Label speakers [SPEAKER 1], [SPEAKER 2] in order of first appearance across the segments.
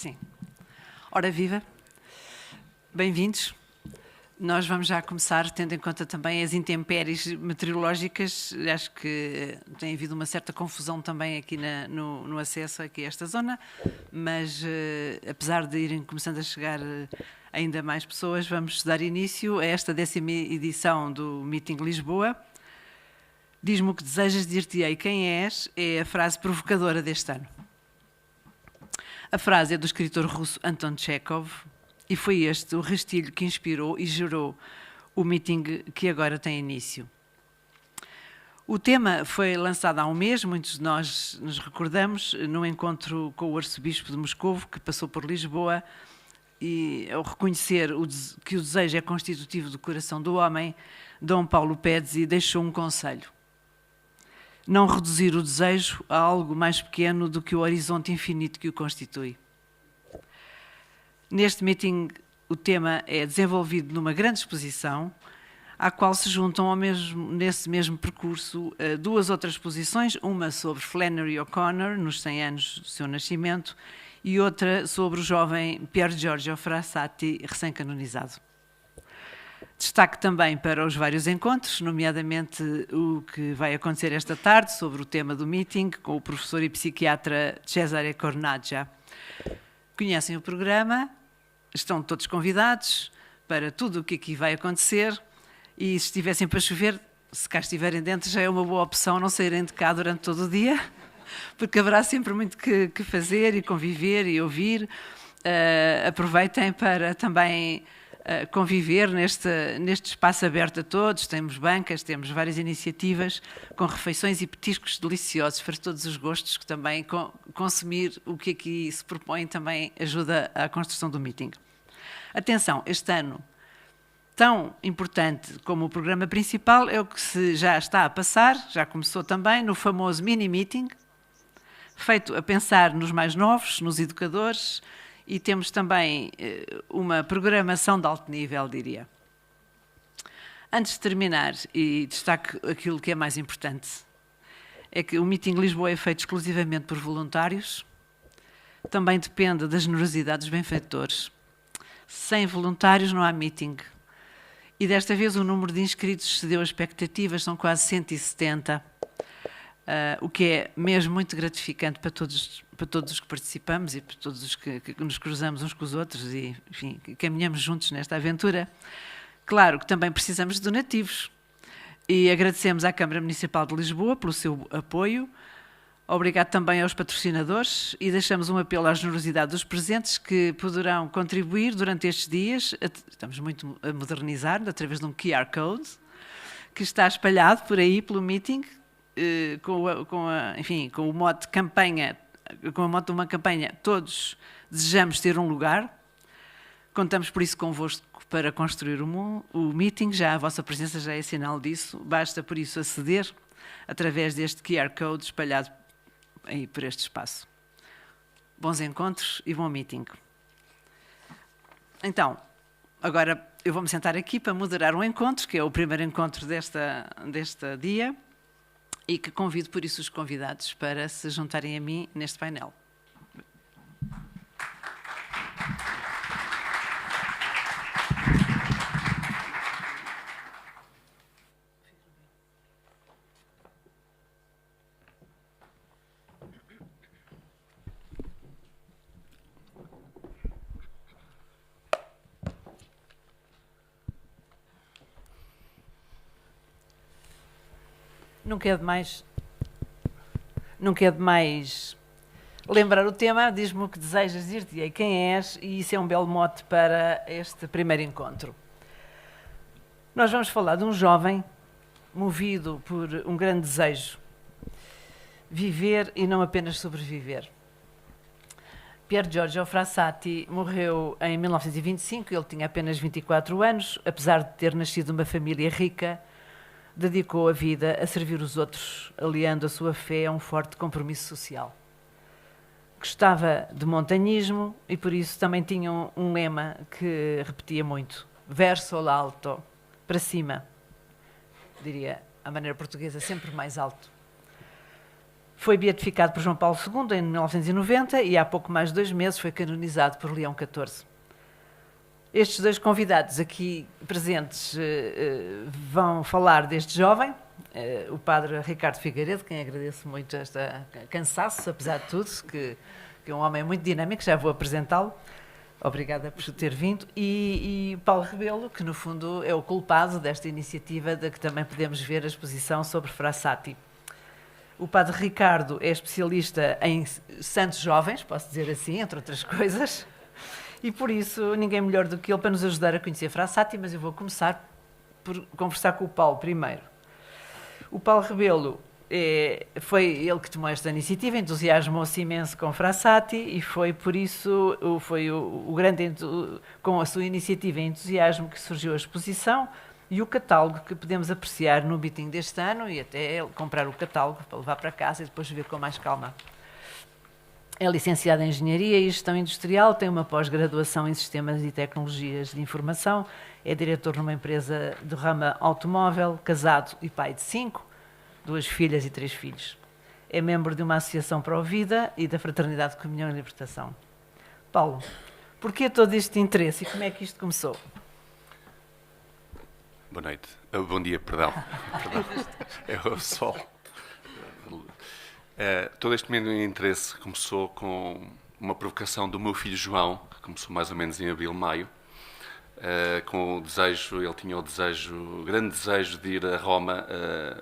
[SPEAKER 1] Sim. Ora viva, bem-vindos. Nós vamos já começar, tendo em conta também as intempéries meteorológicas. Acho que tem havido uma certa confusão também aqui no acesso aqui a esta zona, mas apesar de irem começando a chegar ainda mais pessoas, vamos dar início a esta 10ª edição do Meeting Lisboa. Diz-me o que desejas, dir-te-ei quem és, é a frase provocadora deste ano. A frase é do escritor russo Anton Chekhov e foi este o rastilho que inspirou e gerou o meeting que agora tem início. O tema foi lançado há um mês, muitos de nós nos recordamos, num encontro com o arcebispo de Moscovo, que passou por Lisboa, e ao reconhecer que o desejo é constitutivo do coração do homem, Dom Paulo Pezzi deixou um conselho: não reduzir o desejo a algo mais pequeno do que o horizonte infinito que o constitui. Neste meeting, o tema é desenvolvido numa grande exposição, à qual se juntam nesse mesmo percurso duas outras exposições, uma sobre Flannery O'Connor, nos 100 anos do seu nascimento, e outra sobre o jovem Pier Giorgio Frassati, recém-canonizado. Destaque também para os vários encontros, nomeadamente o que vai acontecer esta tarde sobre o tema do meeting, com o professor e psiquiatra Cesare Cornaggia. Conhecem o programa, estão todos convidados para tudo o que aqui vai acontecer e se estivessem para chover, se cá estiverem dentro, já é uma boa opção não saírem de cá durante todo o dia, porque haverá sempre muito que fazer e conviver e ouvir. Aproveitem para também conviver neste espaço aberto a todos. Temos bancas, temos várias iniciativas com refeições e petiscos deliciosos para todos os gostos, que também consumir o que aqui se propõe também ajuda à construção do meeting. Atenção, este ano, tão importante como o programa principal, é o que já está a passar, já começou também, no famoso mini-meeting, feito a pensar nos mais novos, nos educadores, e temos também uma programação de alto nível, diria. Antes de terminar, e destaco aquilo que é mais importante, é que o Meeting Lisboa é feito exclusivamente por voluntários, também depende da generosidade dos benfeitores. Sem voluntários não há meeting. E desta vez o número de inscritos excedeu as expectativas, são quase 170, o que é mesmo muito gratificante para todos os que participamos e para todos os que nos cruzamos uns com os outros e, enfim, caminhamos juntos nesta aventura. Claro que também precisamos de donativos e agradecemos à Câmara Municipal de Lisboa pelo seu apoio. Obrigado também aos patrocinadores e deixamos um apelo à generosidade dos presentes que poderão contribuir durante estes dias. Estamos muito a modernizar através de um QR Code que está espalhado por aí pelo meeting, com o mote de campanha, com o mote de uma campanha: todos desejamos ter um lugar. Contamos por isso convosco para construir o meeting. Já a vossa presença já é sinal disso. Basta por isso aceder através deste QR Code espalhado aí por este espaço. Bons encontros e bom meeting. Então, agora eu vou-me sentar aqui para moderar um encontro, que é o primeiro encontro deste dia, e que convido por isso os convidados para se juntarem a mim neste painel. Nunca é demais lembrar o tema. Diz-me o que desejas, dir-te-ei quem és, e isso é um belo mote para este primeiro encontro. Nós vamos falar de um jovem movido por um grande desejo: viver e não apenas sobreviver. Pier Giorgio Frassati morreu em 1925, ele tinha apenas 24 anos, apesar de ter nascido numa família rica. Dedicou a vida a servir os outros, aliando a sua fé a um forte compromisso social. Gostava de montanhismo e por isso também tinha um lema que repetia muito: verso alto, para cima. Diria, à maneira portuguesa, sempre mais alto. Foi beatificado por João Paulo II em 1990 e há pouco mais de 2 meses foi canonizado por Leão XIV. Estes 2 convidados aqui presentes vão falar deste jovem, o padre Ricardo Figueiredo, quem agradeço muito esta cansaço, apesar de tudo, que é um homem muito dinâmico, já vou apresentá-lo. Obrigada por ter vindo. E Paulo Rebelo, que no fundo é o culpado desta iniciativa, de que também podemos ver a exposição sobre Frassati. O padre Ricardo é especialista em santos jovens, posso dizer assim, entre outras coisas, e por isso ninguém melhor do que ele para nos ajudar a conhecer Frassati, mas eu vou começar por conversar com o Paulo primeiro. O Paulo Rebelo foi ele que tomou esta iniciativa, entusiasmou-se imenso com Frassati e foi por isso, foi com a sua iniciativa e entusiasmo que surgiu a exposição e o catálogo que podemos apreciar no meeting deste ano e até comprar o catálogo para levar para casa e depois ver com mais calma. É licenciado em Engenharia e Gestão Industrial, tem uma pós-graduação em Sistemas e Tecnologias de Informação, é diretor numa empresa do ramo automóvel, casado e pai de 5, 2 filhas e 3 filhos. É membro de uma associação pró-vida e da Fraternidade de Comunhão e Libertação. Paulo, porquê todo este interesse e como é que isto começou?
[SPEAKER 2] Boa noite. Bom dia, perdão. É o sol. Todo este meu interesse começou com uma provocação do meu filho João, que começou mais ou menos em abril, maio, com o desejo, ele tinha o grande desejo de ir a Roma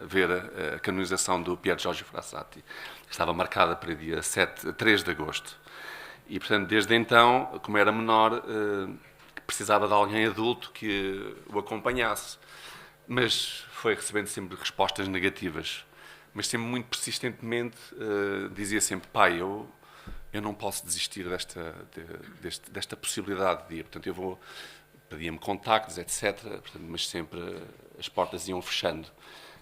[SPEAKER 2] ver a canonização do Pier Giorgio Frassati, que estava marcada para dia 3 de agosto. E, portanto, desde então, como era menor, precisava de alguém adulto que o acompanhasse. Mas foi recebendo sempre respostas negativas. Mas sempre muito persistentemente dizia sempre: pai, eu não posso desistir desta possibilidade de ir. Portanto, eu vou, pedia-me contactos, etc. Portanto, mas sempre as portas iam fechando.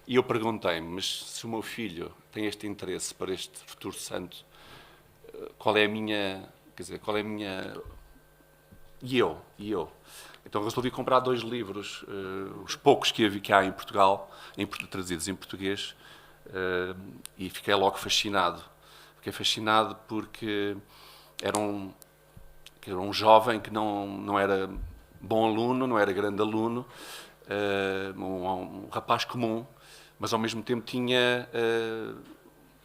[SPEAKER 2] E eu perguntei-me: mas se o meu filho tem este interesse para este futuro santo, qual é a minha... Quer dizer, qual é a minha... E eu? Então resolvi comprar 2 livros, os poucos que há em Portugal, traduzidos em português, e fiquei logo fascinado. Fiquei fascinado porque era um jovem que não era bom aluno, não era grande aluno, um rapaz comum, mas ao mesmo tempo tinha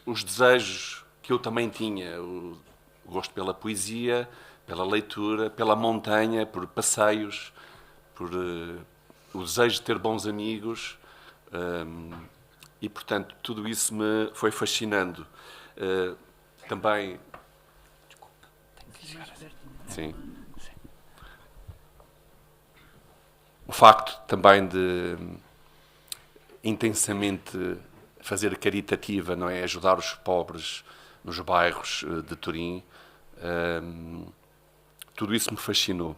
[SPEAKER 2] os desejos que eu também tinha, o gosto pela poesia, pela leitura, pela montanha, por passeios, por o desejo de ter bons amigos, e, portanto, tudo isso me foi fascinando. Também... Desculpa, tenho que chegar. Sim. O facto também de intensamente fazer caritativa, não é? Ajudar os pobres nos bairros de Turim, tudo isso me fascinou.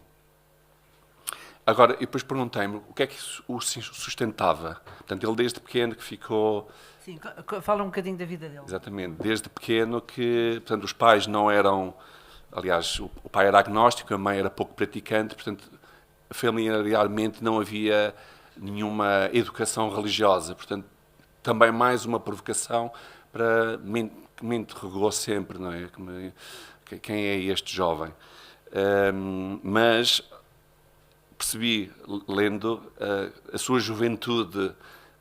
[SPEAKER 2] Agora, eu depois perguntei-me o que é que o sustentava. Portanto, ele desde pequeno que ficou...
[SPEAKER 1] Sim, fala um bocadinho da vida dele.
[SPEAKER 2] Exatamente, desde pequeno que, portanto, os pais não eram... Aliás, o pai era agnóstico, a mãe era pouco praticante, portanto, familiarmente não havia nenhuma educação religiosa. Portanto, também mais uma provocação que me interrogou sempre, não é? Quem é este jovem? Mas percebi, lendo, a sua juventude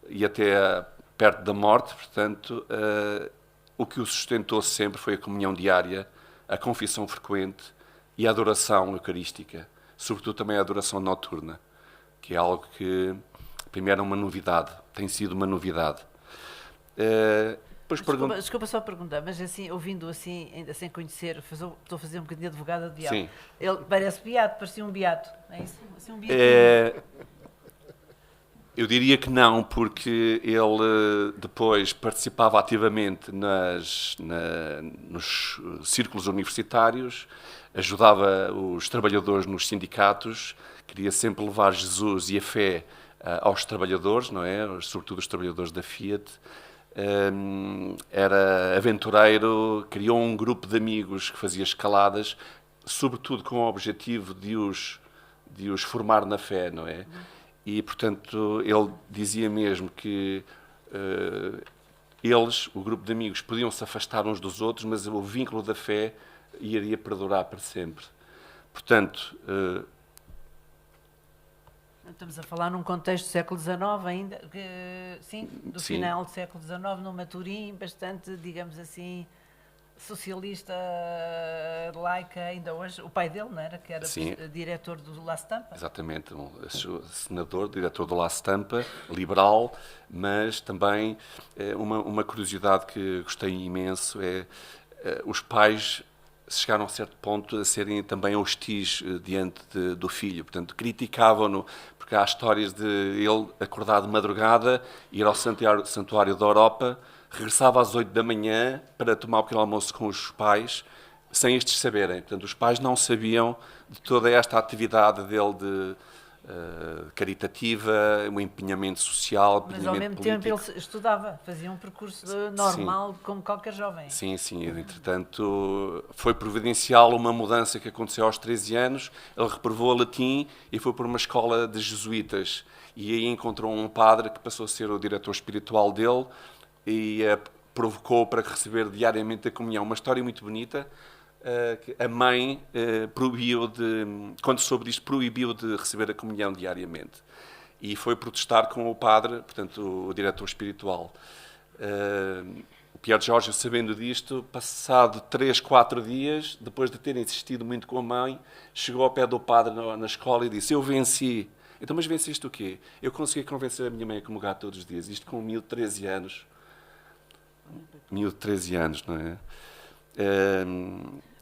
[SPEAKER 2] e até perto da morte, portanto, o que o sustentou sempre foi a comunhão diária, a confissão frequente e a adoração eucarística, sobretudo também a adoração noturna, que é algo que, primeiro, é uma novidade, tem sido uma novidade.
[SPEAKER 1] Desculpa só perguntar, mas assim, ouvindo assim, ainda sem conhecer, estou a fazer um bocadinho de advogada do diabo.
[SPEAKER 2] Sim.
[SPEAKER 1] Ele parece beato, parecia um beato. É isso? Assim, um beato.
[SPEAKER 2] Eu diria que não, porque ele depois participava ativamente nos círculos universitários, ajudava os trabalhadores nos sindicatos, queria sempre levar Jesus e a fé aos trabalhadores, não é? Sobretudo os trabalhadores da Fiat. Era aventureiro, criou um grupo de amigos que fazia escaladas, sobretudo com o objetivo de os formar na fé, não é? E, portanto, ele dizia mesmo que eles, o grupo de amigos, podiam se afastar uns dos outros, mas o vínculo da fé iria perdurar para sempre. Portanto,
[SPEAKER 1] estamos a falar num contexto do século XIX ainda, sim, do final do século XIX, numa Turim bastante, digamos assim, socialista, laica, ainda hoje. O pai dele, não era? Que era diretor do La Stampa.
[SPEAKER 2] Exatamente, um senador, diretor do La Stampa, liberal, mas também uma curiosidade que gostei imenso é os pais chegaram a certo ponto a serem também hostis diante do filho, portanto criticavam-no, porque há histórias de ele acordar de madrugada, ir ao santuário da Europa, regressava às 8 da manhã para tomar o pequeno almoço com os pais, sem estes saberem. Portanto, os pais não sabiam de toda esta atividade dele de caritativa, um empenhamento social,
[SPEAKER 1] mas ao mesmo
[SPEAKER 2] político.
[SPEAKER 1] tempo ele estudava, fazia um percurso normal, sim, como qualquer jovem.
[SPEAKER 2] Sim, sim. Entretanto, foi providencial uma mudança que aconteceu aos 13 anos. Ele reprovou latim e foi para uma escola de jesuítas. E aí encontrou um padre que passou a ser o diretor espiritual dele e provocou para receber diariamente a comunhão. Uma história muito bonita. A mãe proibiu quando soube disto, proibiu de receber a comunhão diariamente. E foi protestar com o padre, portanto, o diretor espiritual. O Pier Giorgio, sabendo disto, passado 3, 4 dias, depois de ter insistido muito com a mãe, chegou ao pé do padre na escola e disse: eu venci. Então, mas venceste o quê? Eu consegui convencer a minha mãe a comungar todos os dias. Isto com um miúdo de 13 anos. Miúdo de 13 anos, não é?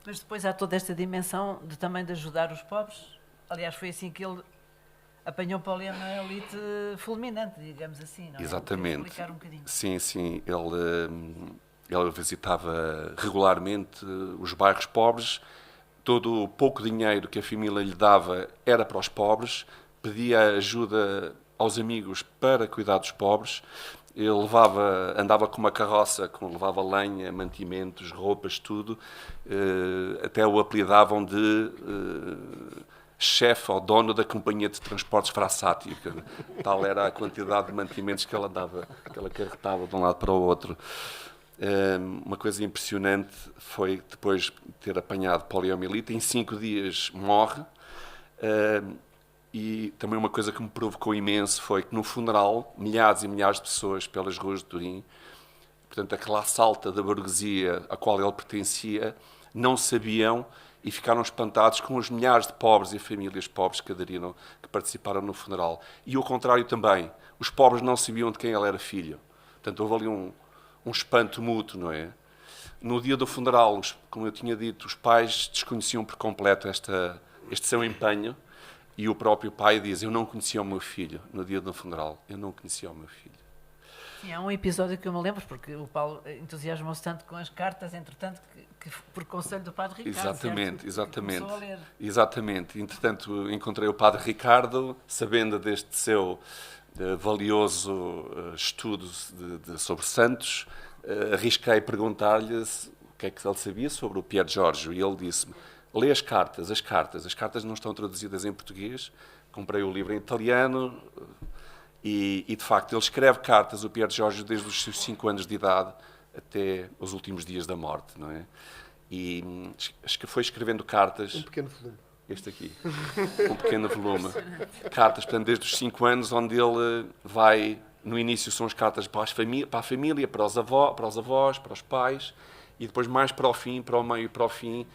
[SPEAKER 1] Mas depois há toda esta dimensão também de ajudar os pobres. Aliás, foi assim que ele apanhou poliomielite fulminante, digamos assim, não é?
[SPEAKER 2] Exatamente.
[SPEAKER 1] Explicar um bocadinho.
[SPEAKER 2] Sim, sim. Ele visitava regularmente os bairros pobres. Todo o pouco dinheiro que a família lhe dava era para os pobres. Pedia ajuda aos amigos para cuidar dos pobres. Ele andava com uma carroça, levava lenha, mantimentos, roupas, tudo. Até o apelidavam de chefe ou dono da companhia de transportes Frassati. Tal era a quantidade de mantimentos que ele acarretava de um lado para o outro. Uma coisa impressionante foi, depois de ter apanhado poliomielite, em 5 dias morre. E também uma coisa que me provocou imenso foi que no funeral, milhares e milhares de pessoas pelas ruas de Turim, portanto, a classe alta da burguesia a qual ele pertencia, não sabiam e ficaram espantados com os milhares de pobres e famílias pobres que participaram no funeral. E o contrário também, os pobres não sabiam de quem ele era filho. Portanto, houve ali um espanto mútuo, não é? No dia do funeral, como eu tinha dito, os pais desconheciam por completo este seu empenho. E o próprio pai diz: eu não conhecia o meu filho no dia do funeral. Eu não conhecia o meu filho.
[SPEAKER 1] Sim, há um episódio que eu me lembro, porque o Paulo entusiasmou-se tanto com as cartas, entretanto, que por conselho do Padre Ricardo.
[SPEAKER 2] Exatamente,
[SPEAKER 1] certo?
[SPEAKER 2] Exatamente.
[SPEAKER 1] Começou a ler.
[SPEAKER 2] Exatamente. Entretanto, encontrei o Padre Ricardo, sabendo deste seu valioso estudo sobre santos. Arrisquei perguntar-lhe o que é que ele sabia sobre o Pier Giorgio. E ele disse-me: lê as cartas. As cartas não estão traduzidas em português. Comprei o livro em italiano e de facto, ele escreve cartas, o Pier Giorgio, desde os seus 5 anos de idade até os últimos dias da morte, não é? E foi escrevendo cartas...
[SPEAKER 3] Um pequeno volume.
[SPEAKER 2] Este aqui. Um pequeno volume. Cartas, portanto, desde os 5 anos, onde ele vai... No início são as cartas para a família, para os avós, para os pais, e depois mais para o fim, para o meio e para o fim,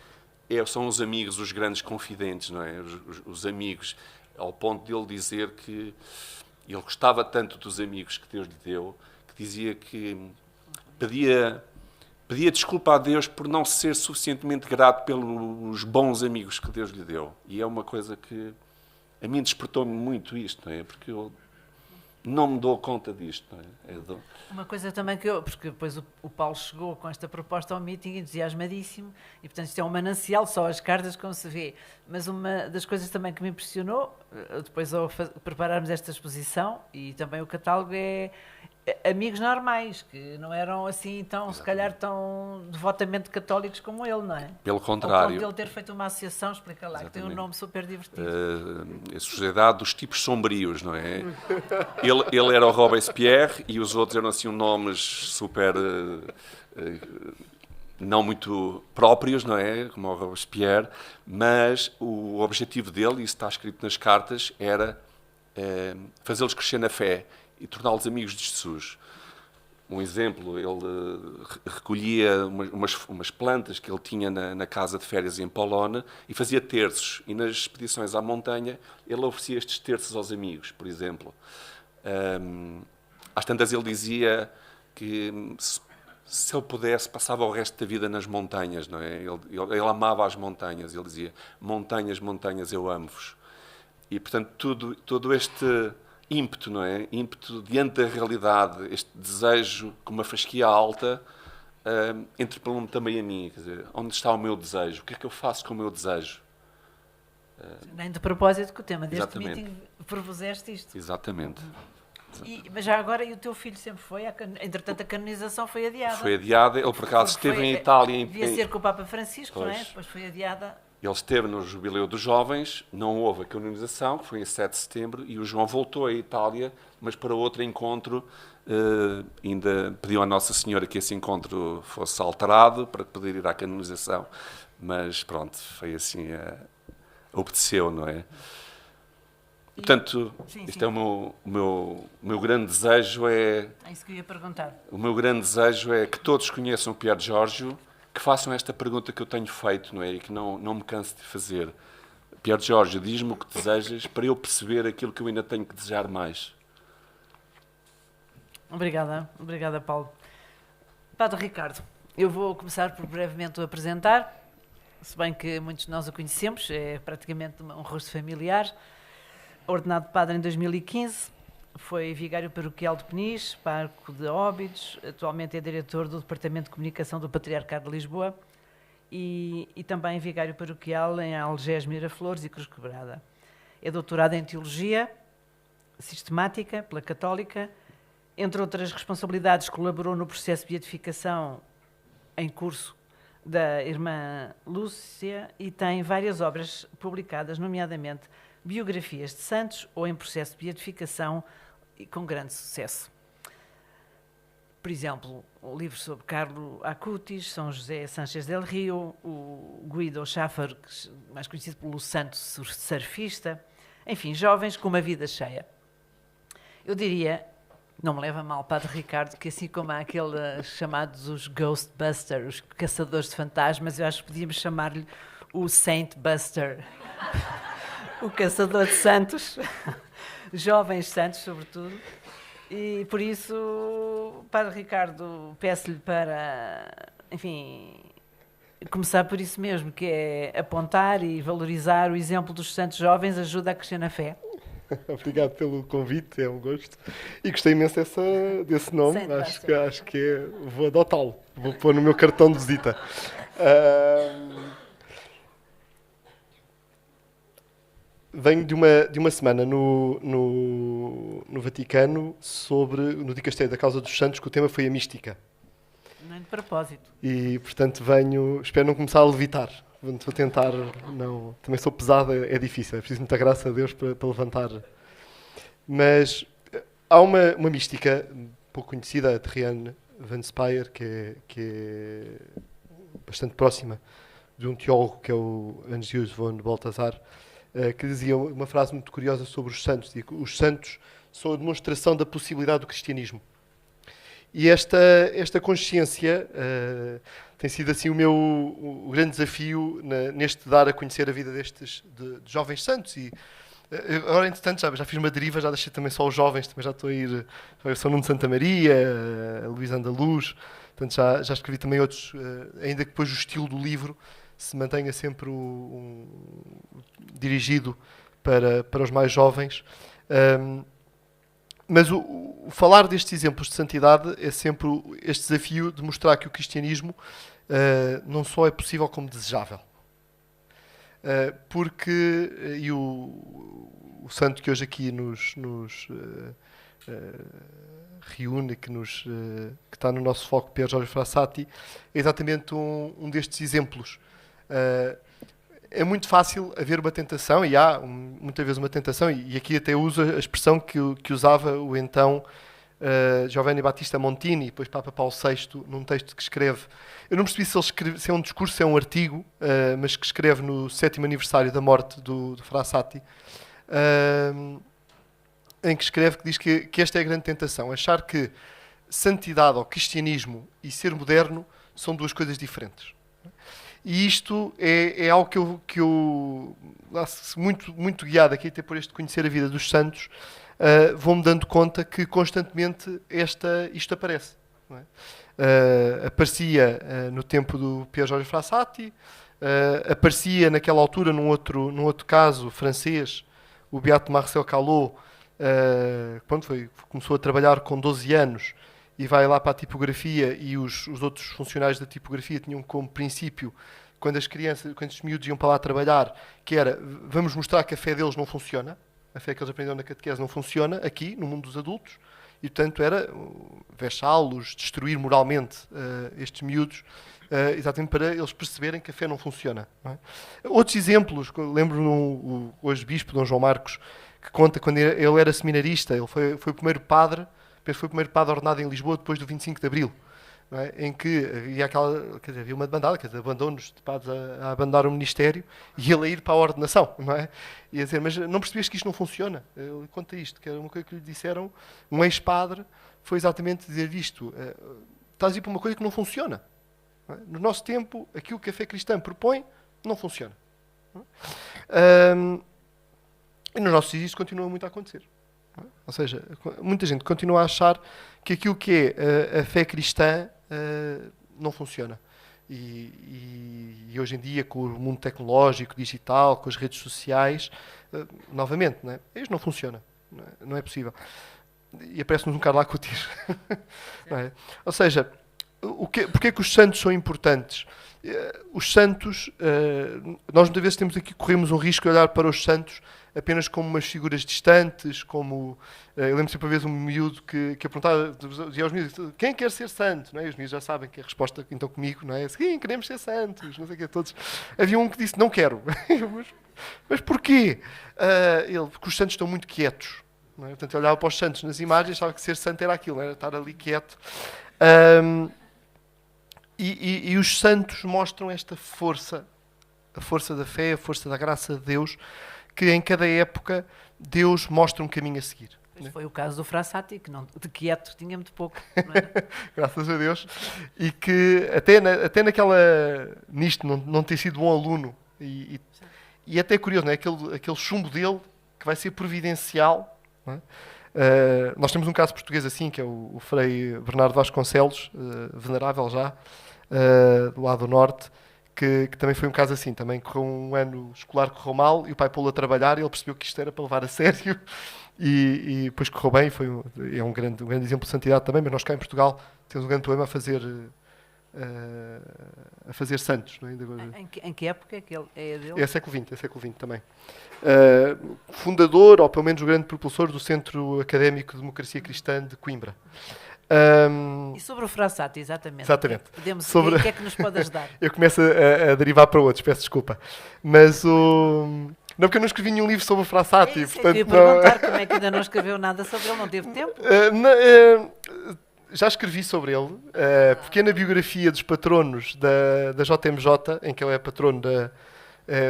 [SPEAKER 2] são os amigos, os grandes confidentes, não é? Os amigos, ao ponto de ele dizer que ele gostava tanto dos amigos que Deus lhe deu, que dizia que pedia desculpa a Deus por não ser suficientemente grato pelos bons amigos que Deus lhe deu. E é uma coisa que a mim despertou-me muito isto, não é? Porque eu não me dou conta disto, não é?
[SPEAKER 1] Uma coisa também porque depois o Paulo chegou com esta proposta ao meeting entusiasmadíssimo e, portanto, isto é um manancial, só as cartas, como se vê. Mas uma das coisas também que me impressionou, depois ao prepararmos esta exposição e também o catálogo, é amigos normais, que não eram assim tão, se calhar, tão devotamente católicos como ele, não é?
[SPEAKER 2] Pelo
[SPEAKER 1] Ao
[SPEAKER 2] contrário.
[SPEAKER 1] ponto de ele ter feito uma associação, explica lá, que tem um nome super divertido.
[SPEAKER 2] A sociedade dos tipos sombrios, não é? Ele era o Robespierre e os outros eram assim nomes super não muito próprios, não é? Como o Robespierre, mas o objetivo dele, e isso está escrito nas cartas, era fazê-los crescer na fé e torná-los amigos de Jesus. Um exemplo, ele recolhia umas plantas que ele tinha na casa de férias em Polónia e fazia terços. E nas expedições à montanha, ele oferecia estes terços aos amigos, por exemplo. Às tantas ele dizia que se ele pudesse, passava o resto da vida nas montanhas, não é? Ele amava as montanhas. Ele dizia, montanhas, montanhas, eu amo-vos. E, portanto, todo este ímpeto, não é? Ímpeto diante da realidade, este desejo com uma fasquia alta, interpelou-me também a mim. Quer dizer, onde está o meu desejo? O que é que eu faço com o meu desejo?
[SPEAKER 1] Nem de propósito que o tema deste
[SPEAKER 2] Exatamente.
[SPEAKER 1] meeting propuseste isto.
[SPEAKER 2] Exatamente.
[SPEAKER 1] Mas já agora, e o teu filho sempre foi? Entretanto, a canonização foi adiada.
[SPEAKER 2] Foi adiada. Ele, por acaso,
[SPEAKER 1] Porque
[SPEAKER 2] esteve em Itália.
[SPEAKER 1] Devia ser com o Papa Francisco,
[SPEAKER 2] Pois.
[SPEAKER 1] não é? Depois foi adiada.
[SPEAKER 2] Ele esteve no Jubileu dos Jovens, não houve a canonização, que foi em 7 de setembro, e o João voltou à Itália, mas para outro encontro, ainda pediu à Nossa Senhora que esse encontro fosse alterado para poder ir à canonização. Mas pronto, foi assim, obedeceu, não é? Portanto, isto é o meu grande desejo é...
[SPEAKER 1] É isso que eu ia perguntar.
[SPEAKER 2] O meu grande desejo é que todos conheçam Pier Giorgio, que façam esta pergunta que eu tenho feito, não é? E que não me canso de fazer. Pier Giorgio, diz-me o que desejas para eu perceber aquilo que eu ainda tenho que desejar mais.
[SPEAKER 1] Obrigada, Paulo. Padre Ricardo, eu vou começar por brevemente o apresentar, se bem que muitos de nós o conhecemos, é praticamente um rosto familiar. Ordenado padre em 2015, foi vigário paroquial de Peniche, pároco de Óbidos, atualmente é diretor do Departamento de Comunicação do Patriarcado de Lisboa e também vigário paroquial em Algés, Miraflores e Cruz Quebrada. É doutorado em Teologia Sistemática pela Católica. Entre outras responsabilidades, colaborou no processo de beatificação em curso da irmã Lúcia e tem várias obras publicadas, nomeadamente biografias de santos ou em processo de beatificação e com grande sucesso. Por exemplo, livros sobre Carlo Acutis, São José Sánchez del Rio, o Guido Schaffer, mais conhecido pelo santo surfista, enfim, jovens com uma vida cheia. Eu diria, não me leva mal, Padre Ricardo, que assim como há aqueles chamados os Ghostbusters, os caçadores de fantasmas, eu acho que podíamos chamar-lhe o Saint Buster. O caçador de santos, jovens santos, sobretudo. E por isso, Padre Ricardo, peço-lhe para, enfim, começar por isso mesmo, que é apontar e valorizar o exemplo dos santos jovens, ajuda a crescer na fé.
[SPEAKER 3] Obrigado pelo convite, é um gosto. E gostei imenso desse nome, acho que vou adotá-lo, vou pôr no meu cartão de visita. Venho de uma semana no Vaticano no Dicastério da Causa dos Santos, que o tema foi a mística.
[SPEAKER 1] Nem de propósito.
[SPEAKER 3] E, portanto, espero não começar a levitar. Vou tentar, não... Também sou pesado, é difícil, é preciso muita graça a Deus para levantar. Mas há uma mística pouco conhecida, a Theriane van Speyer, que é bastante próxima de um teólogo que é o Angius von Balthasar, que dizia uma frase muito curiosa sobre os santos. Dizia que os santos são a demonstração da possibilidade do cristianismo. E esta consciência tem sido assim o grande desafio neste dar a conhecer a vida de jovens santos. E agora, entretanto, já fiz uma deriva, já deixei também só os jovens, também já estou a ir a São Nuno de Santa Maria, a Luís Andaluz, portanto já escrevi também outros, ainda que depois o estilo do livro se mantenha sempre dirigido para os mais jovens. Mas o falar destes exemplos de santidade é sempre este desafio de mostrar que o cristianismo não só é possível como desejável. Porque, e o santo que hoje aqui nos reúne, que está no nosso foco, Pier Giorgio Frassati, é exatamente um destes exemplos. É muito fácil haver uma tentação, e há muitas vezes uma tentação, e aqui até uso a expressão que usava o então Giovanni Battista Montini, depois Papa Paulo VI, num texto que escreve. Eu não percebi se é um discurso, se é um artigo, mas que escreve no 7º aniversário da morte do Frassati, em que escreve, que diz que esta é a grande tentação, achar que santidade ou cristianismo e ser moderno são duas coisas diferentes. E isto é algo que eu muito guiado aqui até por este conhecer a vida dos santos, vou-me dando conta que constantemente isto aparece. Não é? Aparecia no tempo do Pier Giorgio Frassati, aparecia naquela altura num outro caso francês, o beato Marcel Callot, começou a trabalhar com 12 anos e vai lá para a tipografia, e os outros funcionários da tipografia tinham como princípio, quando os miúdos iam para lá trabalhar, que era, vamos mostrar que a fé deles não funciona, a fé que eles aprenderam na catequese não funciona aqui, no mundo dos adultos, e portanto era vexá-los, destruir moralmente estes miúdos, exatamente para eles perceberem que a fé não funciona. Não é? Outros exemplos, lembro-me o hoje bispo Dom João Marcos, que conta quando ele era seminarista, ele foi o primeiro padre, penso que foi o primeiro padre ordenado em Lisboa depois do 25 de Abril, não é? Em que havia uma demandada, abandonos de padres a abandonar o ministério e ele a ir para a ordenação, não é? E a dizer, mas não percebias que isto não funciona? Ele conta isto, que era uma coisa que lhe disseram, um ex-padre, foi exatamente dizer isto, estás a ir para uma coisa que não funciona. Não é? No nosso tempo, aquilo que a fé cristã propõe, não funciona. Não é? E nos nossos dias isso continua muito a acontecer. Não é? Ou seja, muita gente continua a achar que aquilo que é a fé cristã não funciona. E hoje em dia, com o mundo tecnológico, digital, com as redes sociais, novamente, não é? Isto não funciona. Não é possível. E aparece-nos um Carlos Coutinho. Não é? Ou seja, porque é que os santos são importantes? Os santos, nós muitas vezes corremos um risco de olhar para os santos apenas como umas figuras distantes, como... eu lembro sempre uma vez um miúdo que perguntava, dizia aos miúdos, quem quer ser santo? Não é? E os miúdos já sabem que a resposta então comigo, não é? Sim, queremos ser santos, não sei o que, todos. Havia um que disse, não quero. Mas porquê? Porque os santos estão muito quietos. Não é? Portanto, eu olhava para os santos nas imagens, achava que ser santo era aquilo, era estar ali quieto. E os santos mostram esta força, a força da fé, a força da graça de Deus, que em cada época Deus mostra um caminho a seguir.
[SPEAKER 1] Pois foi o caso do Frassati, que de quieto tinha muito pouco. Não é?
[SPEAKER 3] Graças a Deus. E que até nisto não ter sido bom aluno. E até curioso, não é? Aquele chumbo dele que vai ser providencial. Não é? Nós temos um caso português assim, que é o Frei Bernardo Vasconcelos, venerável já, do lado do norte, que também foi um caso assim, também correu um ano escolar, correu mal, e o pai pô-lo a trabalhar, e ele percebeu que isto era para levar a sério, e depois correu bem, é um grande exemplo de santidade também, mas nós cá em Portugal temos um grande problema a fazer santos. Não é?
[SPEAKER 1] Em que época é que ele é dele?
[SPEAKER 3] É século XX também. Fundador, ou pelo menos o grande propulsor do Centro Académico de Democracia Cristã de Coimbra.
[SPEAKER 1] E sobre o Frassati, exatamente.
[SPEAKER 3] Exatamente.
[SPEAKER 1] O que é que nos pode ajudar?
[SPEAKER 3] Eu começo a derivar para outros, peço desculpa. Mas não, porque eu não escrevi nenhum livro sobre o Frassati.
[SPEAKER 1] Portanto, eu ia perguntar como é que ainda não escreveu nada sobre ele, não teve tempo?
[SPEAKER 3] Já escrevi sobre ele. Pequena biografia dos patronos da JMJ, em que ele é patrono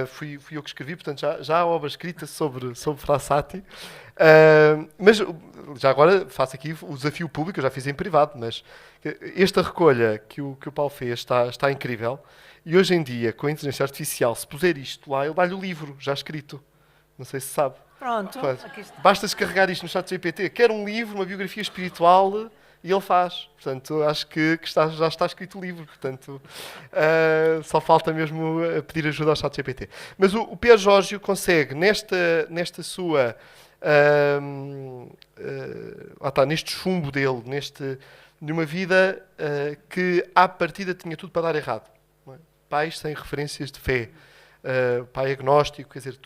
[SPEAKER 3] fui eu que escrevi, portanto já há obra escrita sobre Frassati. Mas já agora faço aqui o desafio público, eu já fiz em privado, mas esta recolha que o Paulo fez está incrível. E hoje em dia, com a inteligência artificial, se puser isto lá, ele dá-lhe o livro já escrito. Não sei se sabe.
[SPEAKER 1] Pronto, aqui está.
[SPEAKER 3] Basta descarregar isto no ChatGPT. Quer um livro, uma biografia espiritual, e ele faz. Portanto, acho que já está escrito o livro. Portanto, só falta mesmo pedir ajuda ao ChatGPT. Mas o Pier Giorgio consegue, nesta sua... neste chumbo dele, de uma vida que à partida tinha tudo para dar errado. Não é? Pais sem referências de fé, pai agnóstico, quer dizer,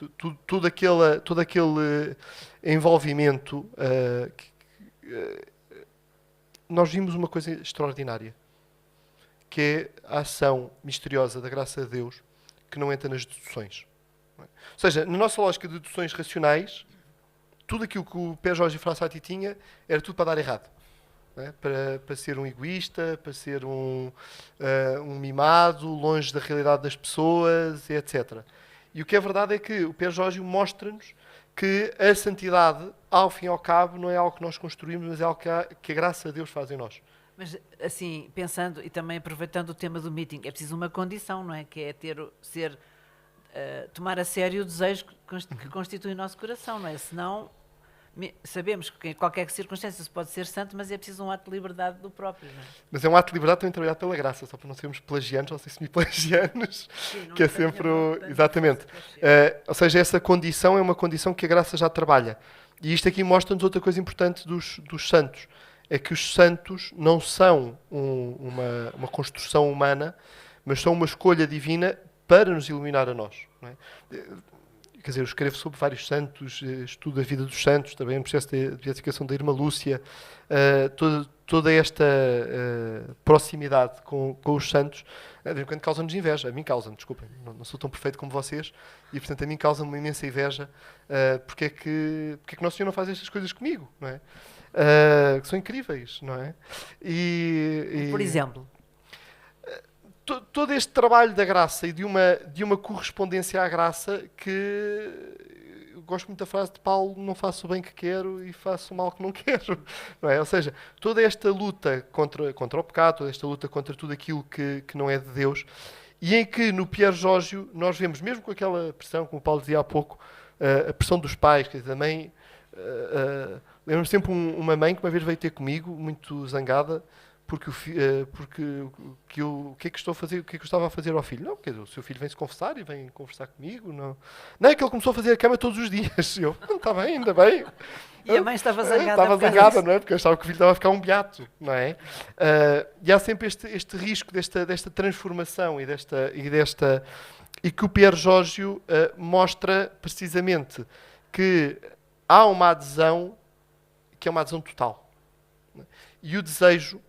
[SPEAKER 3] todo aquele envolvimento nós vimos uma coisa extraordinária, que é a ação misteriosa da graça de Deus que não entra nas deduções. Ou seja, na nossa lógica de deduções racionais, tudo aquilo que o Père Jorge Frassati tinha era tudo para dar errado. Para ser um egoísta, para ser um mimado, longe da realidade das pessoas, etc. E o que é verdade é que o Père Jorge mostra-nos que a santidade, ao fim e ao cabo, não é algo que nós construímos, mas é algo que a graça de Deus faz em nós.
[SPEAKER 1] Mas, assim, pensando e também aproveitando o tema do meeting, é preciso uma condição, não é? Que é tomar a sério o desejo que constitui o nosso coração, não é? Senão, sabemos que em qualquer circunstância se pode ser santo, mas é preciso um ato de liberdade do próprio, não é?
[SPEAKER 3] Mas é um ato de liberdade também trabalhado pela graça, só para não sermos plagianos ou semi-plagianos, que é sempre exatamente. Ou seja, essa condição é uma condição que a graça já trabalha. E isto aqui mostra-nos outra coisa importante dos santos. É que os santos não são uma construção humana, mas são uma escolha divina para nos iluminar a nós. Não é? Quer dizer, eu escrevo sobre vários santos, estudo a vida dos santos, também no processo de beatificação da Irmã Lúcia, toda esta proximidade com os santos, de vez em quando causa-nos inveja. A mim causa-me, desculpem, não sou tão perfeito como vocês, e portanto a mim causa-me uma imensa inveja, porque é que Nosso Senhor não faz estas coisas comigo, não é? Que são incríveis, não é?
[SPEAKER 1] Por exemplo?
[SPEAKER 3] Todo este trabalho da graça e de uma correspondência à graça que eu gosto muito da frase de Paulo: não faço o bem que quero e faço o mal que não quero, não é? Ou seja, toda esta luta contra o pecado, toda esta luta contra tudo aquilo que não é de Deus, e em que no Père Jorge nós vemos, mesmo com aquela pressão, como o Paulo dizia há pouco, a pressão dos pais, quer dizer, a mãe, lembro-me sempre uma mãe que uma vez veio ter comigo, muito zangada, porque o que é que estou a fazer, o que é que eu estava a fazer ao filho? Não, quer dizer, o seu filho vem-se confessar e vem conversar comigo. Não é que ele começou a fazer a cama todos os dias. Eu, está bem, ainda bem.
[SPEAKER 1] E a mãe estava zangada.
[SPEAKER 3] Estava zangada, não é? Porque eu achava que o filho estava a ficar um beato, não é? E há sempre este risco desta transformação e que o Père Jorge mostra precisamente que há uma adesão que é uma adesão total. E o desejo...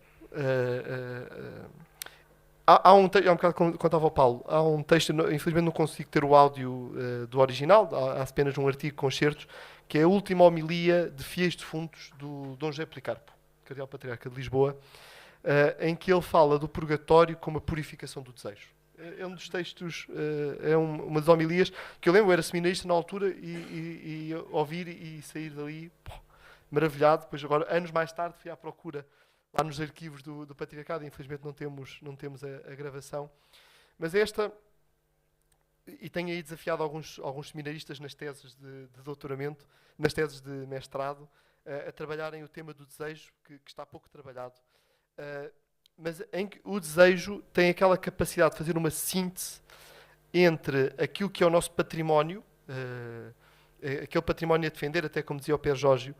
[SPEAKER 3] há um bocado como contava o Paulo, há um texto, infelizmente não consigo ter o áudio do original, há apenas um artigo com excertos, que é a última homilia de fiéis defuntos do Dom José Policarpo, Cardeal Patriarca de Lisboa, em que ele fala do purgatório como a purificação do desejo. É um dos textos, uma das homilias que eu lembro, eu era seminarista na altura e ouvir e sair dali maravilhado. Depois agora, anos mais tarde, fui à procura lá nos arquivos do Patriarcado, infelizmente não temos a gravação, mas e tenho aí desafiado alguns seminaristas nas teses de doutoramento, nas teses de mestrado, a trabalharem o tema do desejo, que está pouco trabalhado, mas em que o desejo tem aquela capacidade de fazer uma síntese entre aquilo que é o nosso património, aquele património a defender, até como dizia o Père Jorge,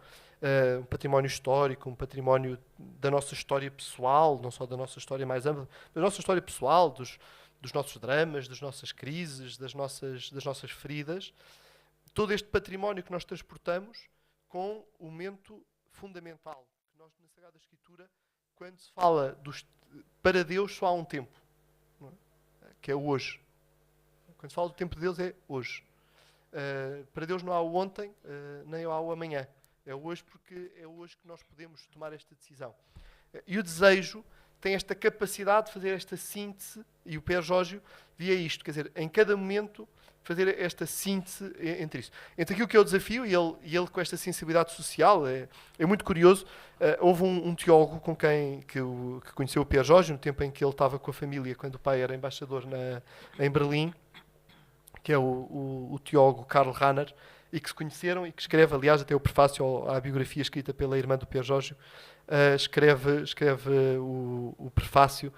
[SPEAKER 3] um património histórico, um património da nossa história pessoal, não só da nossa história mais ampla, da nossa história pessoal, dos nossos dramas, das nossas crises, das nossas feridas, todo este património que nós transportamos com o momento fundamental, que nós na Sagrada Escritura, quando se fala para Deus só há um tempo, não é? Que é o hoje. Quando se fala do tempo de Deus é hoje. Para Deus não há o ontem, nem há o amanhã. É hoje, porque é hoje que nós podemos tomar esta decisão. E o desejo tem esta capacidade de fazer esta síntese, e o Père Jorge via isto, quer dizer, em cada momento fazer esta síntese entre isso. Entre aquilo que é o desafio, e ele com esta sensibilidade social, é muito curioso. Houve um teólogo que conheceu o Père Jorge, no tempo em que ele estava com a família, quando o pai era embaixador em Berlim, que é o teólogo Karl Rahner, e que se conheceram e que escreve, aliás, até o prefácio à biografia escrita pela irmã do Père Jorge, escreve o prefácio,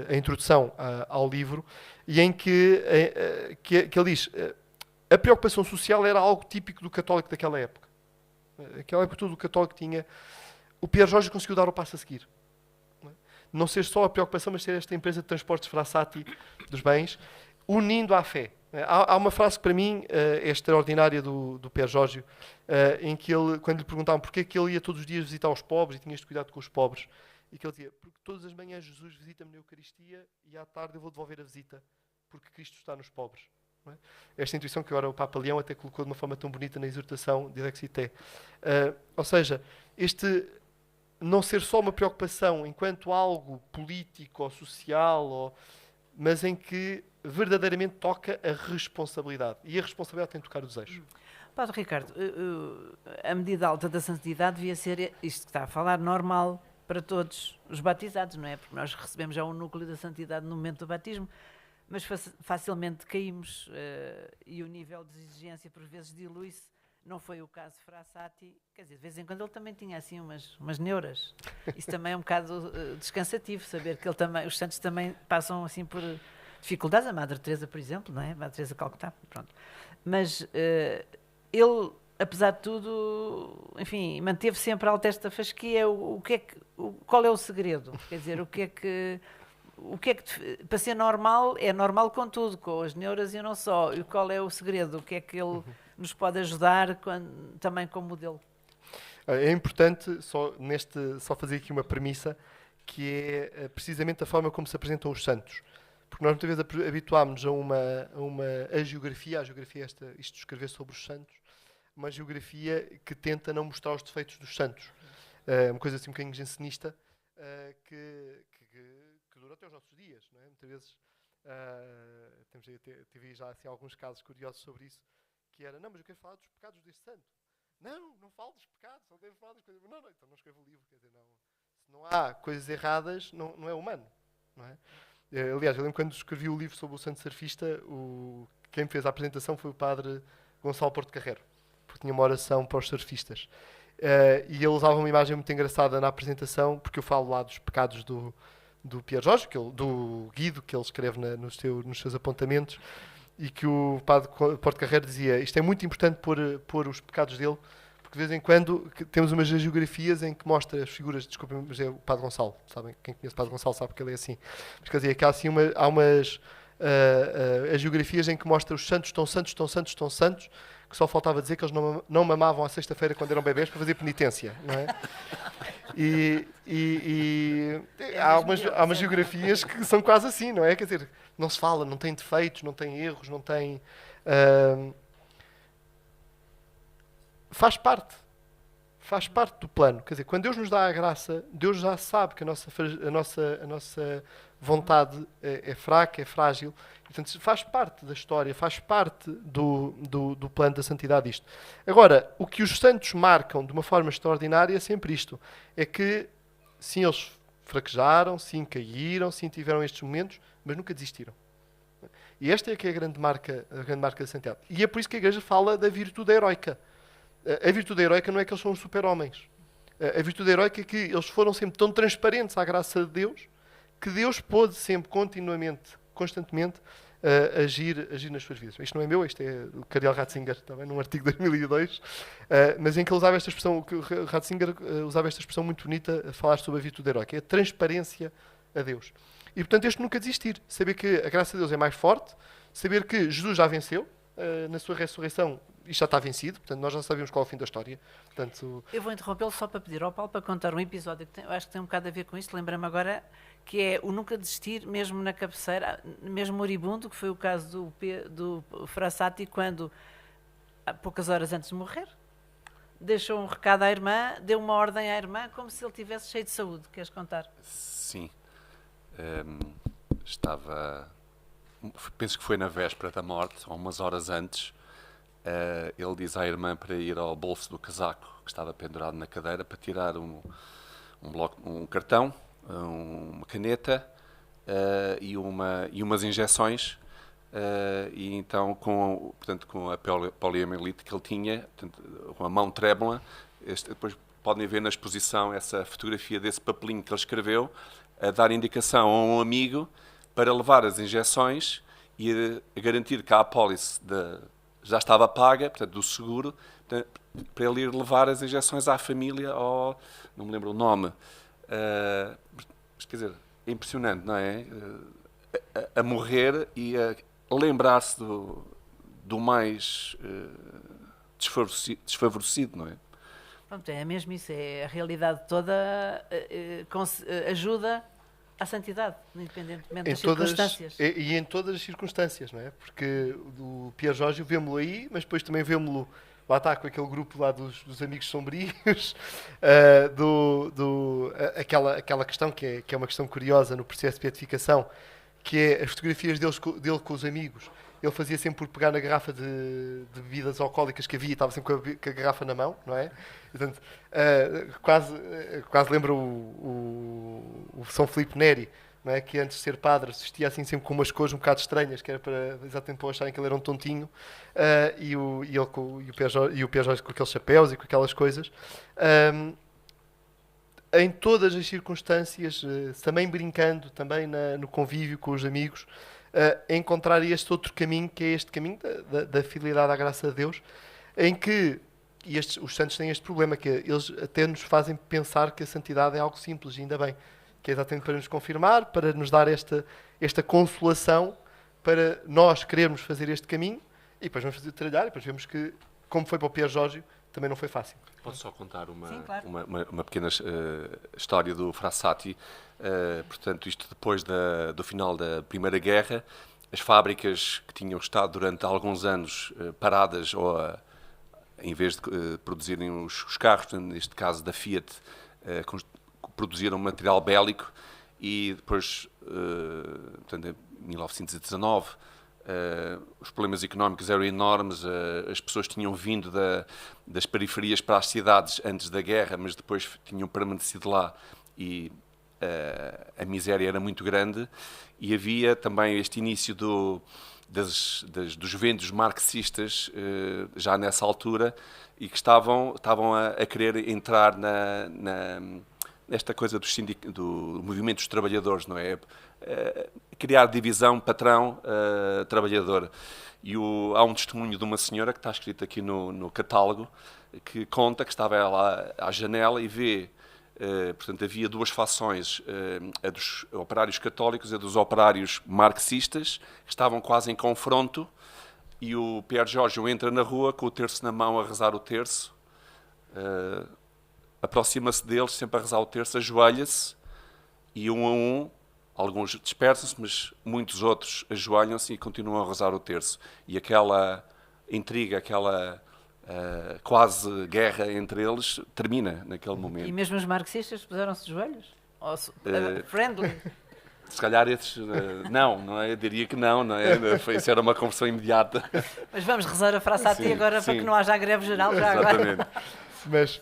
[SPEAKER 3] a introdução ao livro, e em que ele diz a preocupação social era algo típico do católico daquela época. Aquela época todo o católico tinha. O Père Jorge conseguiu dar o passo a seguir. Não ser só a preocupação, mas ser esta empresa de transportes Frassati dos bens, unindo à fé. Há uma frase que para mim é extraordinária do Père Giorgio, em que ele, quando lhe perguntavam porquê que ele ia todos os dias visitar os pobres e tinha este cuidado com os pobres, e que ele dizia, porque todas as manhãs Jesus visita-me na Eucaristia e à tarde eu vou devolver a visita, porque Cristo está nos pobres. Não é? Esta intuição que agora o Papa Leão até colocou de uma forma tão bonita na exortação de Lexité. Ou seja, este não ser só uma preocupação enquanto algo político ou social, mas em que verdadeiramente toca a responsabilidade. E a responsabilidade tem de tocar o desejo.
[SPEAKER 1] Padre Ricardo, a medida alta da santidade devia ser isto que está a falar, normal para todos os batizados, não é? Porque nós recebemos já um núcleo da santidade no momento do batismo, mas facilmente caímos e o nível de exigência por vezes dilui-se. Não foi o caso de Frassati, quer dizer, de vez em quando ele também tinha assim umas neuras. Isso também é um bocado descansativo, saber que os santos também passam assim por dificuldades. A Madre Teresa, por exemplo, não é? A Madre Teresa de Calcutá, pronto. Mas ele, apesar de tudo, enfim, manteve sempre alta esta fasquia. Qual é o segredo? Quer dizer, o que é que para ser normal, é normal com tudo, com as neuras e não só. E qual é o segredo? O que é que ele nos pode ajudar também como modelo?
[SPEAKER 3] É importante só fazer aqui uma premissa, que é precisamente a forma como se apresentam os santos. Porque nós muitas vezes habituámos a uma geografia, isto de escrever sobre os santos, uma geografia que tenta não mostrar os defeitos dos santos. Uma coisa assim um bocadinho jansenista, que dura até os nossos dias. Não é? Muitas vezes tive já assim, alguns casos curiosos sobre isso, que era, não, mas eu quero falar dos pecados deste santo. Não falo dos pecados, só quero falar das coisas. Não, então não escrevo o livro. Quer dizer, se não há coisas erradas, não é humano. Não é? Aliás, eu lembro quando escrevi o livro sobre o santo surfista, quem me fez a apresentação foi o padre Gonçalo Porto Carrero, porque tinha uma oração para os surfistas. E ele usava uma imagem muito engraçada na apresentação, porque eu falo lá dos pecados do Père Giorgio, do Guido, que ele escreve nos seus apontamentos, e que o padre Porto Carrero dizia, isto é muito importante pôr os pecados dele, porque de vez em quando temos umas geografias em que mostra as figuras, desculpem, mas é o padre Gonçalo, sabem? Quem conhece o padre Gonçalo sabe que ele é assim. Mas quer dizer, que há umas as geografias em que mostra os santos, tão santos, tão santos, tão santos, que só faltava dizer que eles não mamavam à sexta-feira quando eram bebés para fazer penitência, não é? Há umas geografias que são quase assim, não é? Quer dizer, não se fala, não tem defeitos, não tem erros, não tem... faz parte do plano. Quer dizer, quando Deus nos dá a graça, Deus já sabe que a nossa vontade é fraca, é frágil. Portanto, faz parte da história, faz parte do plano da santidade isto. Agora, o que os santos marcam de uma forma extraordinária é sempre isto. É que, sim, eles fraquejaram, sim, caíram, sim, tiveram estes momentos, mas nunca desistiram. E esta é que é a grande marca da santidade. E é por isso que a Igreja fala da virtude heroica. A virtude heroica não é que eles são os super-homens. A virtude heroica é que eles foram sempre tão transparentes à graça de Deus, que Deus pôde sempre, constantemente, agir nas suas vidas. Isto não é meu, isto é do Cardeal Ratzinger, também num artigo de 2002, mas em que ele usava esta expressão, Ratzinger usava esta expressão muito bonita a falar sobre a virtude heroica, é a transparência a Deus. E, portanto, este nunca desistir. Saber que a graça de Deus é mais forte, saber que Jesus já venceu, na sua ressurreição, isto já está vencido, portanto, nós já sabemos qual é o fim da história. Portanto,
[SPEAKER 1] eu vou interrompê-lo só para pedir ao Paulo para contar um episódio que eu acho que tem um bocado a ver com isto, lembra-me agora, que é o nunca desistir, mesmo na cabeceira, mesmo moribundo, que foi o caso do Frassati, quando, há poucas horas antes de morrer, deixou um recado à irmã, deu uma ordem à irmã, como se ele estivesse cheio de saúde. Queres contar?
[SPEAKER 2] Sim. Penso que foi na véspera da morte, ou umas horas antes. Ele diz à irmã para ir ao bolso do casaco, que estava pendurado na cadeira, para tirar um cartão, uma caneta e umas injeções. E então, com a poliomielite que ele tinha, portanto, com a mão trêmula, depois podem ver na exposição essa fotografia desse papelinho que ele escreveu, a dar indicação a um amigo para levar as injeções e a garantir que a apólice já estava paga, portanto, do seguro, para ele ir levar as injeções à família, não me lembro o nome. Mas, quer dizer, é impressionante, não é? A morrer e lembrar-se do mais desfavorecido, não é?
[SPEAKER 1] Pronto, é mesmo isso, é a realidade toda ajuda à santidade, independentemente das circunstâncias.
[SPEAKER 3] E em todas as circunstâncias, não é? Porque o Pier Giorgio vemos-lo aí, mas depois também vemos-lo lá está com aquele grupo lá dos amigos sombrios, aquela questão que é uma questão curiosa no processo de beatificação, que é as fotografias dele com os amigos. Ele fazia sempre por pegar na garrafa de bebidas alcoólicas que havia e estava sempre com a garrafa na mão, não é? Portanto, quase lembra o São Filipe Neri, não é? Que antes de ser padre se vestia assim sempre com umas cores um bocado estranhas, que era exatamente para acharem que ele era um tontinho, e o Pé Jorge com aqueles chapéus e com aquelas coisas. Em todas as circunstâncias, também brincando, também no convívio com os amigos, encontrar este outro caminho, que é este caminho da fidelidade à graça de Deus, em que os santos têm este problema, que eles até nos fazem pensar que a santidade é algo simples, e ainda bem, que é exatamente para nos confirmar, para nos dar esta consolação, para nós querermos fazer este caminho, e depois vamos fazer trabalhar, e depois vemos que, como foi para o Pier Giorgio, também não foi fácil.
[SPEAKER 2] Posso só contar
[SPEAKER 1] Sim, claro.
[SPEAKER 2] uma pequena história do Frassati. Portanto, isto depois do final da Primeira Guerra, as fábricas que tinham estado durante alguns anos paradas, ou em vez de produzirem os carros, neste caso da Fiat, produziram material bélico, e depois, portanto, em 1919, os problemas económicos eram enormes, as pessoas tinham vindo das periferias para as cidades antes da guerra, mas depois tinham permanecido lá, e a miséria era muito grande, e havia também este início dos ventos marxistas já nessa altura, e que estavam a querer entrar nesta coisa do movimento dos trabalhadores, não é? Criar divisão patrão-trabalhador. E há um testemunho de uma senhora que está escrito aqui no catálogo, que conta que estava lá à janela e vê, portanto, havia duas fações, a dos operários católicos e a dos operários marxistas, que estavam quase em confronto, e o Pier Giorgio entra na rua com o terço na mão a rezar o terço, aproxima-se deles, sempre a rezar o terço, ajoelha-se, e um a um, alguns dispersam-se, mas muitos outros ajoelham-se e continuam a rezar o terço. E aquela intriga, aquela quase guerra entre eles, termina naquele momento.
[SPEAKER 1] E mesmo os marxistas puseram-se de joelhos? Friendly?
[SPEAKER 2] Se calhar esses, não é? Eu diria que não é? Isso era uma conversão imediata.
[SPEAKER 1] Mas vamos rezar a Frassati agora, para que não haja greve geral já
[SPEAKER 2] Exatamente.
[SPEAKER 1] agora.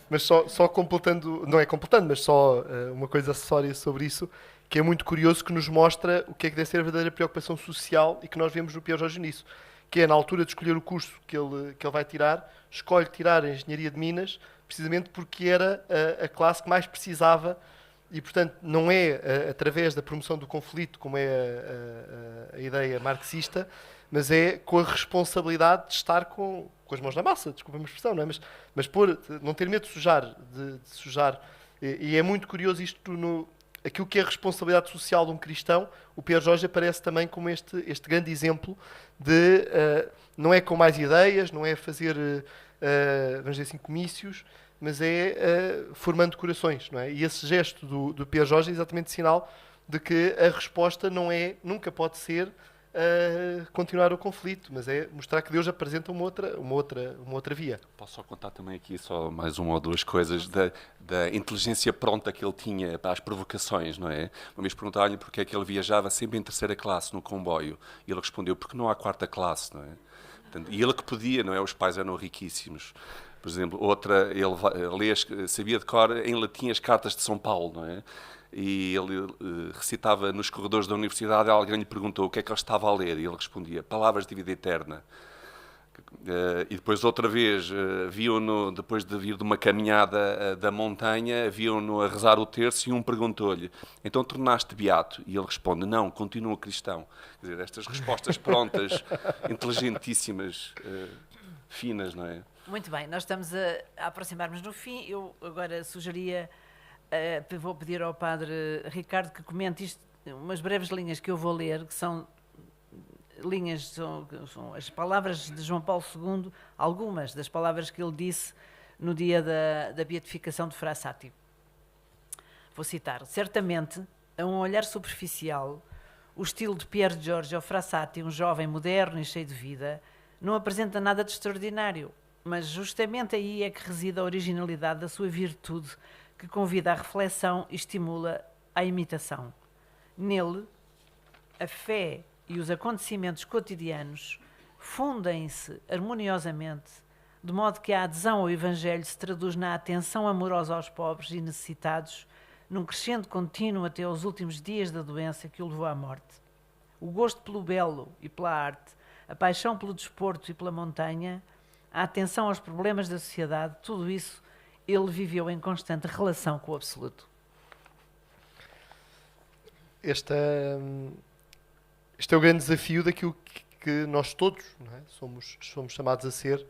[SPEAKER 3] Mas só completando, não é completando, mas só uma coisa acessória sobre isso, que é muito curioso, que nos mostra o que é que deve ser a verdadeira preocupação social, e que nós vemos no Pier Giorgio nisso, que é na altura de escolher o curso que ele vai tirar, escolhe tirar a Engenharia de Minas, precisamente porque era a classe que mais precisava, e portanto não é através da promoção do conflito, como é a ideia marxista, mas é com a responsabilidade de estar com as mãos na massa, desculpa a minha expressão, não é? Mas não ter medo de sujar. E é muito curioso isto aquilo que é a responsabilidade social de um cristão. O Pier Giorgio aparece também como este grande exemplo de não é com mais ideias, não é fazer, vamos dizer assim, comícios, mas é formando corações, não é? E esse gesto do Pier Giorgio é exatamente sinal de que a resposta nunca pode ser continuar o conflito, mas é mostrar que Deus apresenta uma outra via.
[SPEAKER 2] Posso só contar também aqui só mais uma ou duas coisas da inteligência pronta que ele tinha para as provocações, não é? Uma vez perguntaram-lhe porque é que ele viajava sempre em terceira classe no comboio, e ele respondeu, porque não há quarta classe, não é? Portanto, e ele que podia, não é? Os pais eram riquíssimos. Por exemplo, outra, ele sabia de cor em latim as cartas de São Paulo, não é? E ele recitava nos corredores da universidade, alguém lhe perguntou o que é que ele estava a ler, e ele respondia, palavras de vida eterna. E depois outra vez, viam-no, depois de vir de uma caminhada da montanha, viam-no a rezar o terço, e um perguntou-lhe, então tornaste beato? E ele responde, não, continuo cristão. Quer dizer, estas respostas prontas, inteligentíssimas, finas, não é?
[SPEAKER 1] Muito bem, nós estamos a aproximar-nos do fim. Eu agora sugeria, vou pedir ao Padre Ricardo que comente isto, umas breves linhas que eu vou ler, que são linhas, são as palavras de João Paulo II, algumas das palavras que ele disse no dia da beatificação de Frassati. Vou citar: certamente, a um olhar superficial, o estilo de Pier Giorgio Frassati, um jovem moderno e cheio de vida, não apresenta nada de extraordinário, mas justamente aí é que reside a originalidade da sua virtude, que convida à reflexão e estimula à imitação. Nele, a fé e os acontecimentos cotidianos fundem-se harmoniosamente, de modo que a adesão ao Evangelho se traduz na atenção amorosa aos pobres e necessitados, num crescendo contínuo até aos últimos dias da doença que o levou à morte. O gosto pelo belo e pela arte, a paixão pelo desporto e pela montanha, a atenção aos problemas da sociedade, tudo isso ele viveu em constante relação com o absoluto.
[SPEAKER 3] Este é o grande desafio daquilo que nós todos, não é? somos chamados a ser,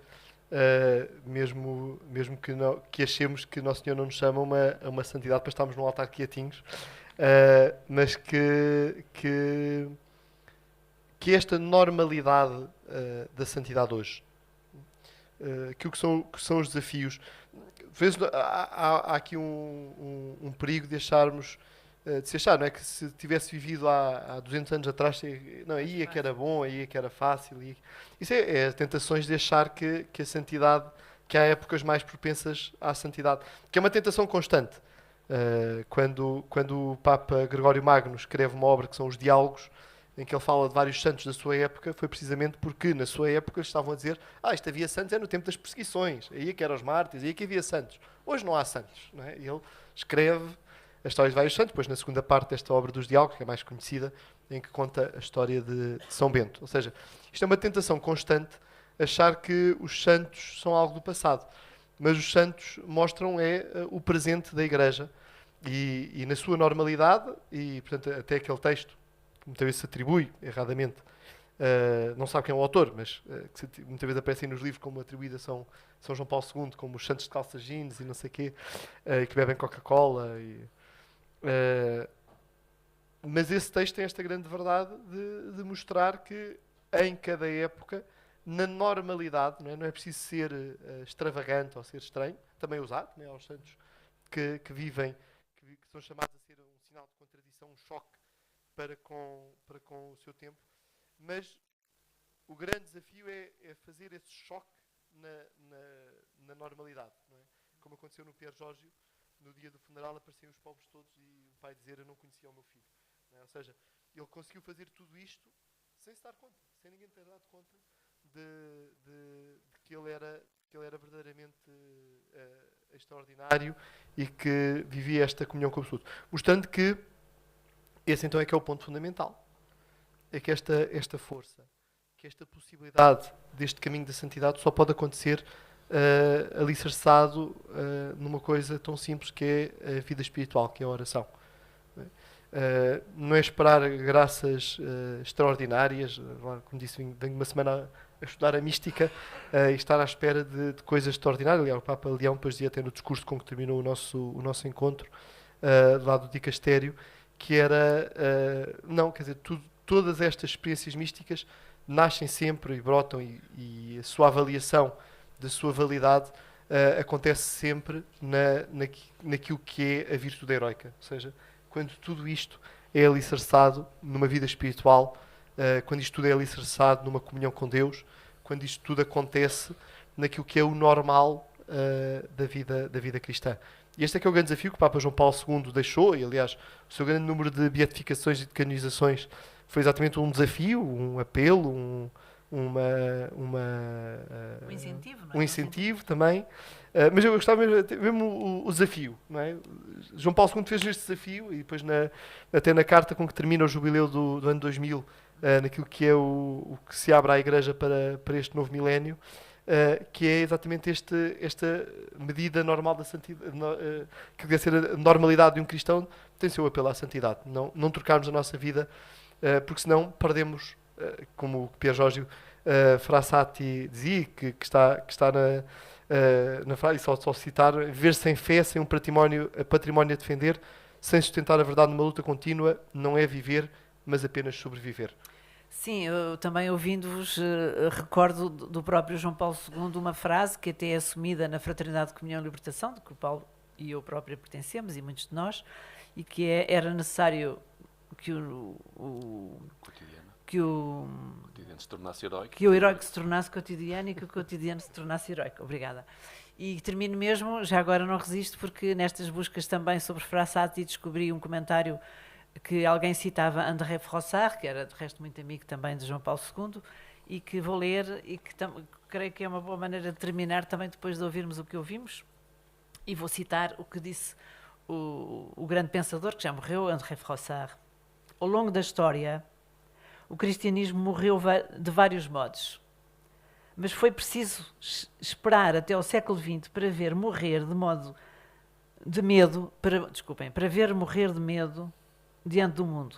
[SPEAKER 3] mesmo que achemos que Nosso Senhor não nos chama a uma santidade para estarmos num altar quietinhos, mas que esta normalidade da santidade hoje, aquilo que são os desafios. Às vezes há aqui um perigo de acharmos, de se achar, não é? Que se tivesse vivido há 200 anos atrás, não, aí é que era bom, aí é que era fácil. Isso é tentações de achar que a santidade, que há épocas mais propensas à santidade, que é uma tentação constante. Quando o Papa Gregório Magno escreve uma obra que são os Diálogos, em que ele fala de vários santos da sua época, foi precisamente porque na sua época eles estavam a dizer: isto havia santos é no tempo das perseguições, aí é que eram os mártires, aí é que havia santos. Hoje não há santos, não é? E ele escreve a história de vários santos, depois na segunda parte desta obra dos Diálogos, que é mais conhecida, em que conta a história de São Bento. Ou seja, isto é uma tentação constante, achar que os santos são algo do passado. Mas os santos mostram o presente da Igreja e na sua normalidade, e portanto até aquele texto que muitas vezes se atribui erradamente, não sabe quem é o autor, mas que muitas vezes aparecem nos livros como atribuído a São João Paulo II, como os santos de calças jeans e não sei o quê, que bebem Coca-Cola. Mas esse texto tem esta grande verdade de mostrar que em cada época, na normalidade, não é preciso ser extravagante ou ser estranho, também usar, não é? Aos santos que vivem, que são chamados a ser um sinal de contradição, um choque para com o seu tempo. Mas o grande desafio é fazer esse choque na normalidade, não é? Como aconteceu no Pier Giorgio, no dia do funeral apareciam os pobres todos e o pai dizer: eu não conhecia o meu filho. Não é? Ou seja, ele conseguiu fazer tudo isto sem se dar conta, sem ninguém ter dado conta de que ele era verdadeiramente extraordinário e que vivia esta comunhão com o absoluto. Mostrando que esse então é que é o ponto fundamental. É que esta força, que esta possibilidade deste caminho da santidade só pode acontecer alicerçado numa coisa tão simples que é a vida espiritual, que é a oração. Não é esperar graças extraordinárias. Como disse, venho uma semana a estudar a mística e estar à espera de coisas extraordinárias. Aliás, o Papa Leão depois dizia até no discurso com que terminou o nosso encontro, lá do dicastério, que era, não, quer dizer, todas estas experiências místicas nascem sempre e brotam e a sua avaliação da sua validade acontece sempre naquilo que é a virtude heroica. Ou seja, quando tudo isto é alicerçado numa vida espiritual, quando isto tudo é alicerçado numa comunhão com Deus, quando isto tudo acontece naquilo que é o normal da vida cristã. E este é que é o grande desafio que o Papa João Paulo II deixou, e aliás o seu grande número de beatificações e de canonizações foi exatamente um desafio, um apelo, um
[SPEAKER 1] incentivo, não é?
[SPEAKER 3] Um incentivo também. Mas eu gostava mesmo o desafio, não é? João Paulo II fez este desafio e depois até na carta com que termina o jubileu do ano 2000, naquilo que é o que se abre à Igreja para este novo milénio, que é exatamente esta medida normal da santidade, que deve ser a normalidade de um cristão, tem seu apelo à santidade. Não trocarmos a nossa vida, porque senão perdemos, como o Pier Giorgio Frassati dizia, que está na frase, só citar: viver sem fé, sem um património a defender, sem sustentar a verdade numa luta contínua, não é viver, mas apenas sobreviver.
[SPEAKER 1] Sim, eu também ouvindo-vos recordo do próprio João Paulo II uma frase que até é assumida na Fraternidade de Comunhão e Libertação, de que o Paulo e eu própria pertencemos, e muitos de nós, e que era necessário que o
[SPEAKER 2] cotidiano se tornasse heróico.
[SPEAKER 1] Que o heróico se tornasse cotidiano e que o cotidiano se tornasse heróico. Obrigada. E termino mesmo, já agora não resisto, porque nestas buscas também sobre Frassati descobri um comentário que alguém citava André Frossard, que era de resto muito amigo também de João Paulo II, e que vou ler e que creio que é uma boa maneira de terminar também depois de ouvirmos o que ouvimos. E vou citar o que disse o grande pensador, que já morreu, André Frossard. Ao longo da história, o cristianismo morreu de vários modos. Mas foi preciso esperar até ao século XX para ver morrer de medo diante do mundo.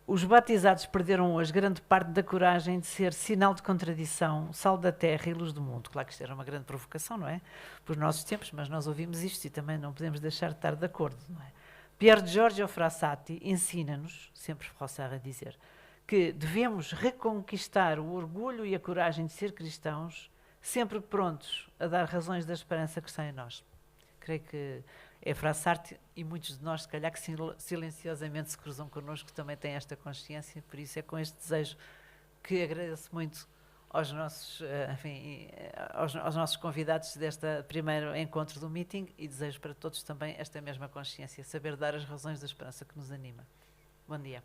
[SPEAKER 1] Os batizados perderam hoje grande parte da coragem de ser sinal de contradição, sal da terra e luz do mundo. Claro que isto era uma grande provocação, não é? Para os nossos tempos, mas nós ouvimos isto e também não podemos deixar de estar de acordo, não é? Pier Giorgio Frassati ensina-nos, sempre Frossard a dizer, que devemos reconquistar o orgulho e a coragem de ser cristãos, sempre prontos a dar razões da esperança que está em nós. Creio que é Frassati e muitos de nós, se calhar, que silenciosamente se cruzam connosco, que também têm esta consciência, por isso é com este desejo que agradeço muito aos nossos, aos nossos convidados deste primeiro encontro do meeting e desejo para todos também esta mesma consciência, saber dar as razões da esperança que nos anima. Bom dia.